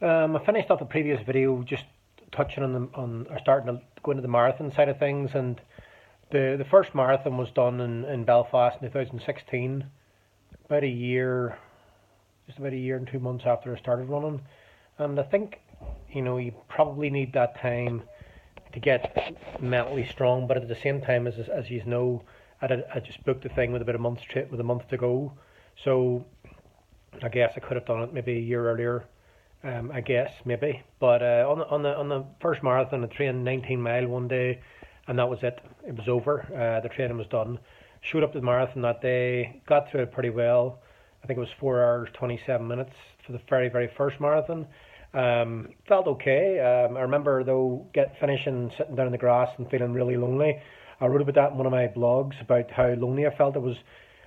I finished off the previous video just touching on or starting to go into the marathon side of things, and the first marathon was done in Belfast in 2016, about a year, just about a year and 2 months after I started running. And I think you probably need that time to get mentally strong, but at the same time, as you know, I just booked the thing with about a month's trip with a month to go, so I guess I could have done it maybe a year earlier. I guess maybe, but on the first marathon, I trained 19 mile one day, and that was it. It was over. The training was done. Showed up to the marathon that day, got through it pretty well. I think it was 4 hours 27 minutes for the very first marathon. Felt okay. I remember though finishing sitting down in the grass and feeling really lonely. I wrote about that in one of my blogs about how lonely I felt.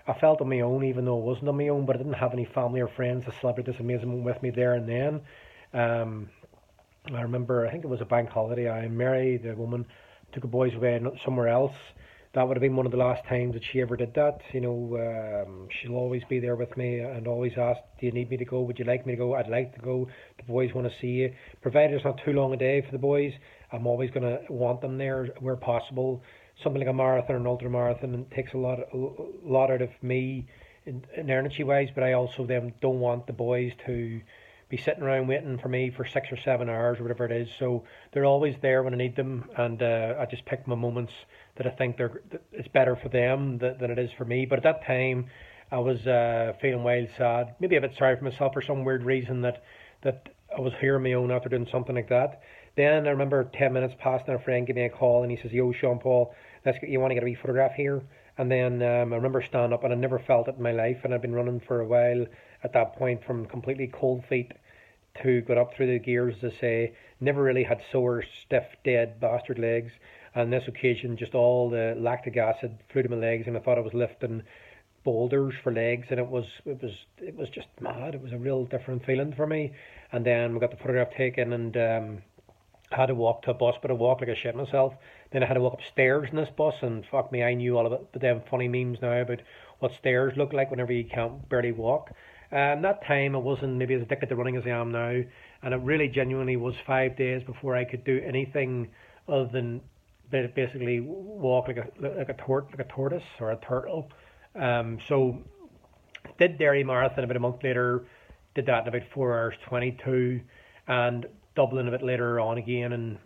I felt on my own, even though I wasn't on my own, but I didn't have any family or friends to celebrate this amazing moment with me there and then. Um, I remember, I think it was a bank holiday. I married a woman, took the boys away somewhere else. That would have been one of the last times that she ever did that. She'll always be there with me and always ask, "Do you need me to go? Would you like me to go? I'd like to go. The boys want to see you." Provided it's not too long a day for the boys, I'm always going to want them there where possible. Something like a marathon or an ultra marathon, and it takes a lot out of me in energy wise, but I also then don't want the boys to be sitting around waiting for me for 6 or 7 hours or whatever it is. So they're always there when I need them, and I just pick my moments that I think it's better for them than it is for me. But at that time, I was feeling wild sad, maybe a bit sorry for myself for some weird reason that I was hearing my own after doing something like that. Then I remember 10 minutes passed, and a friend gave me a call, and he says, "Yo, Sean Paul, you want to get a wee photograph here?" And then I remember standing up, and I never felt it in my life, and I'd been running for a while at that point from completely cold feet to got up through the gears, as I say. Never really had sore, stiff, dead bastard legs. And this occasion, just all the lactic acid flew to my legs, and I thought I was lifting boulders for legs, and it was just mad. It was a real different feeling for me. And then we got the photograph taken, and I had to walk to a bus, but I walked like I shit myself. Then I had to walk upstairs in this bus, and fuck me, I knew all about the damn funny memes now about what stairs look like whenever you can't barely walk. That time I wasn't maybe as addicted to running as I am now, and it really genuinely was 5 days before I could do anything other than basically walk like a tortoise or a turtle. So did Derry Marathon about a month later, did that in about 4 hours 22, and Dublin a bit later on again in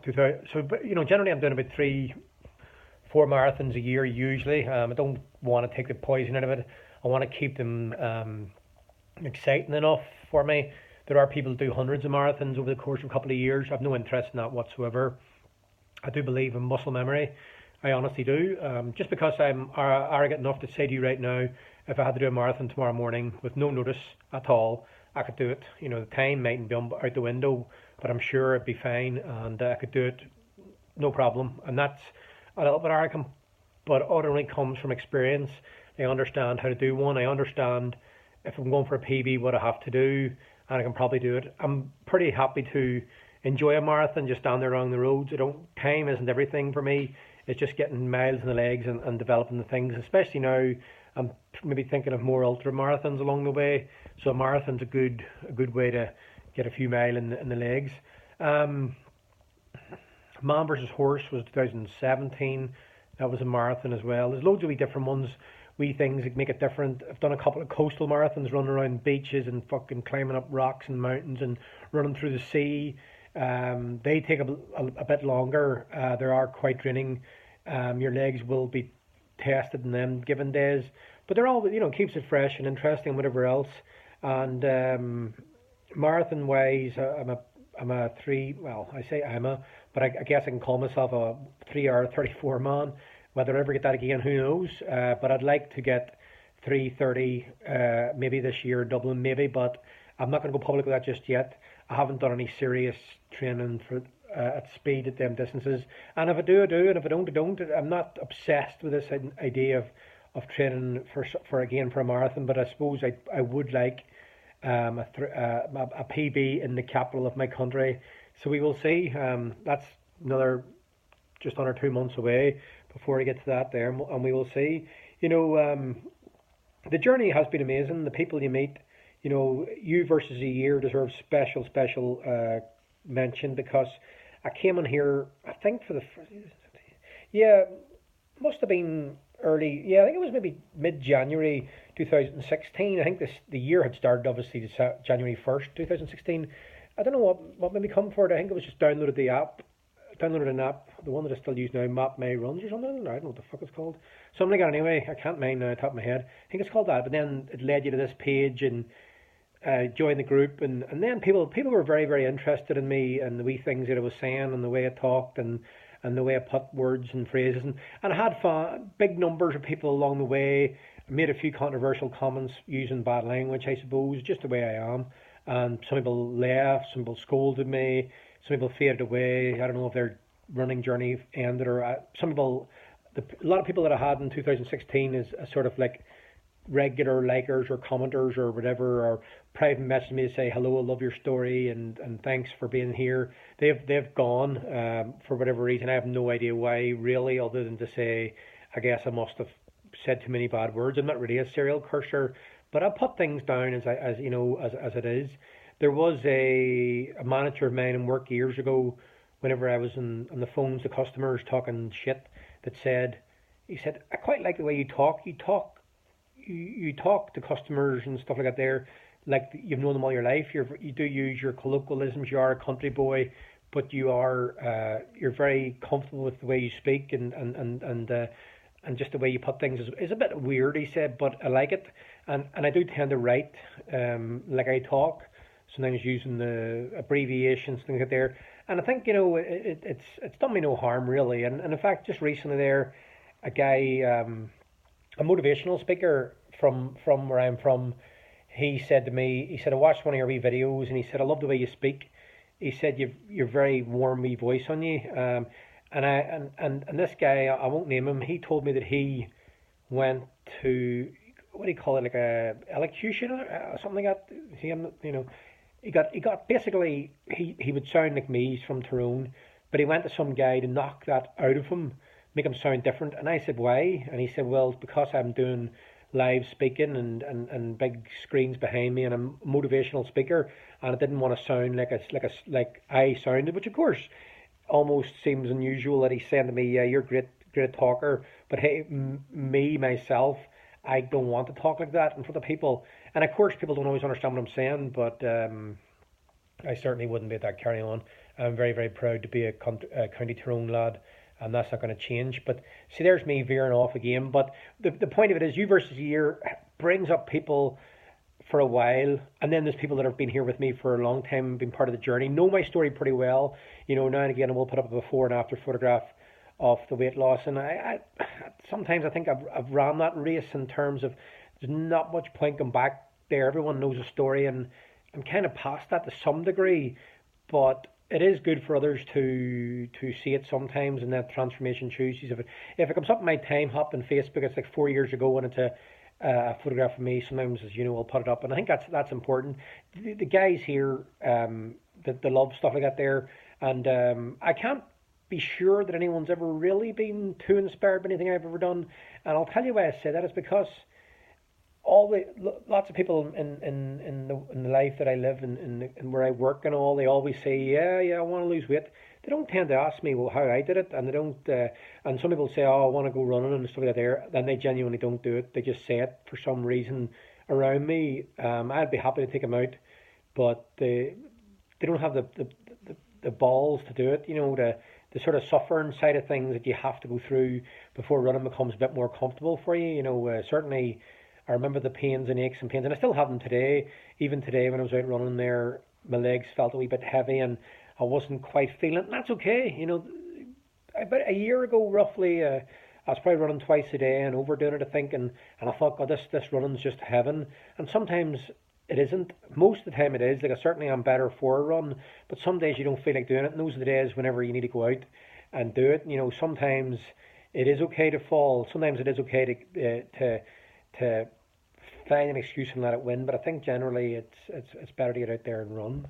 2000. So generally I'm doing about 3, 4 marathons a year usually. I don't want to take the poison out of it. I want to keep them exciting enough for me. There are people who do hundreds of marathons over the course of a couple of years. I've no interest in that whatsoever. I do believe in muscle memory. I honestly do. Just because I'm arrogant enough to say to you right now, if I had to do a marathon tomorrow morning with no notice at all, I could do it. The time mightn't be out the window, but I'm sure it'd be fine, and I could do it no problem. And that's a little bit arrogant, but it only comes from experience. I understand how to do one. I understand if I'm going for a PB what I have to do, and I can probably do it. I'm pretty happy to enjoy a marathon, just stand there along the roads. Time isn't everything for me. It's just getting miles in the legs and developing the things. Especially now, I'm maybe thinking of more ultra marathons along the way. So a marathon's a good way to get a few mile in the legs. Um, Man versus Horse was 2017. That was a marathon as well. There's loads of wee different ones, wee things that make it different. I've done a couple of coastal marathons, running around beaches and fucking climbing up rocks and mountains and running through the sea. They take a bit longer. They are quite draining. Your legs will be tested in them given days, but they're all keeps it fresh and interesting and whatever else. And marathon wise, I'm a three. Well, I say but I guess I can call myself a 3 hour 34 man. Whether I ever get that again, who knows? But I'd like to get 3:30, maybe this year in Dublin, maybe. But I'm not going to go public with that just yet. I haven't done any serious training for at speed at them distances. And if I do, I do. And if I don't, I don't. I'm not obsessed with this idea of training for a marathon. But I suppose I would like a PB in the capital of my country. So we will see. That's another just under 2 months away before I get to that there, and we will see. The journey has been amazing. The people you meet, you know, you versus a year deserves special mention because I came in here, I think for the yeah, must have been early. Yeah, I think it was maybe mid-January 2016. I think the year had started obviously January 1st, 2016. I don't know what made me come for it. I think it was just downloaded an app, the one that I still use now, Map My Runs or something. I don't know what the fuck it's called. Something like that anyway. I can't mind now on the top of my head. I think it's called that. But then it led you to this page and join the group, and then people were very interested in me and the wee things that I was saying and the way I talked and the way I put words and phrases and I had big numbers of people along the way. I made a few controversial comments using bad language, I suppose, just the way I am. And some people laughed, some people scolded me, some people faded away. I don't know if their running journey ended or some people. A lot of people that I had in 2016 is a sort of like regular likers or commenters or whatever, or private message me to say hello, I love your story and thanks for being here. They've gone for whatever reason. I have no idea why really, other than to say I guess I must have said too many bad words. I'm not really a serial cursor, but I put things down as you know as it is. There was a manager of mine in work years ago, whenever I was on the phones to customers talking shit, that said, he said, I quite like the way you talk. You talk to customers and stuff like that there, like you've known them all your life. You do use your colloquialisms. You are a country boy, but you're very comfortable with the way you speak and just the way you put things is a bit weird. He said, but I like it, and I do tend to write like I talk, sometimes using the abbreviations, things like that there. And I think it's done me no harm really. And in fact, just recently there, a guy. A motivational speaker from where I'm from, he said to me, he said, I watched one of your wee videos and he said, I love the way you speak. He said, you're very warm wee voice on you. And this guy, I won't name him, he told me that he went to, what do you call it, like a elocution or something like that. He got basically, he would sound like me, he's from Tyrone, but he went to some guy to knock that out of him, make him sound different. And I said, why? And he said, well, it's because I'm doing live speaking and big screens behind me, and I'm a motivational speaker, and I didn't want to sound like I sounded, which of course almost seems unusual that he's saying to me, yeah, you're great talker, but hey, me myself, I don't want to talk like that in front of people. And of course, people don't always understand what I'm saying, but I certainly wouldn't be that carry on. I'm very proud to be a County Tyrone lad, and that's not going to change. But see, there's me veering off again. But the point of it is, you versus year brings up people for a while, and then there's people that have been here with me for a long time, been part of the journey, know my story pretty well. Now and again, I will put up a before and after photograph of the weight loss, and I sometimes I think I've ran that race in terms of there's not much point going back there. Everyone knows a story, and I'm kind of past that to some degree, but it is good for others to see it sometimes, and that transformation Tuesdays. If it comes up in my time hop on Facebook, it's like 4 years ago, and it's a photograph of me. Sometimes, as you know, I'll put it up, and I think that's important. The guys here, that love stuff like that there, and I can't be sure that anyone's ever really been too inspired by anything I've ever done. And I'll tell you why I say that is because lots of people in the life that I live and where I work and all, they always say, yeah, I want to lose weight. They don't tend to ask me, well, how I did it, and they don't. And some people say, oh, I want to go running and stuff like that. There, then they genuinely don't do it. They just say it for some reason around me. I'd be happy to take them out, but they don't have the balls to do it. The sort of suffering side of things that you have to go through before running becomes a bit more comfortable for you. Certainly. I remember the pains and aches and pains, and I still have them today. Even today, when I was out running there, my legs felt a wee bit heavy, and I wasn't quite feeling it. And that's okay. About a year ago, roughly, I was probably running twice a day and overdoing it, I think, and I thought, God, this running's just heaven. And sometimes it isn't. Most of the time it is. Like, I certainly am better for a run, but some days you don't feel like doing it, and those are the days whenever you need to go out and do it. Sometimes it is okay to fall. Sometimes it is okay to find an excuse and let it win. But I think generally it's better to get out there and run.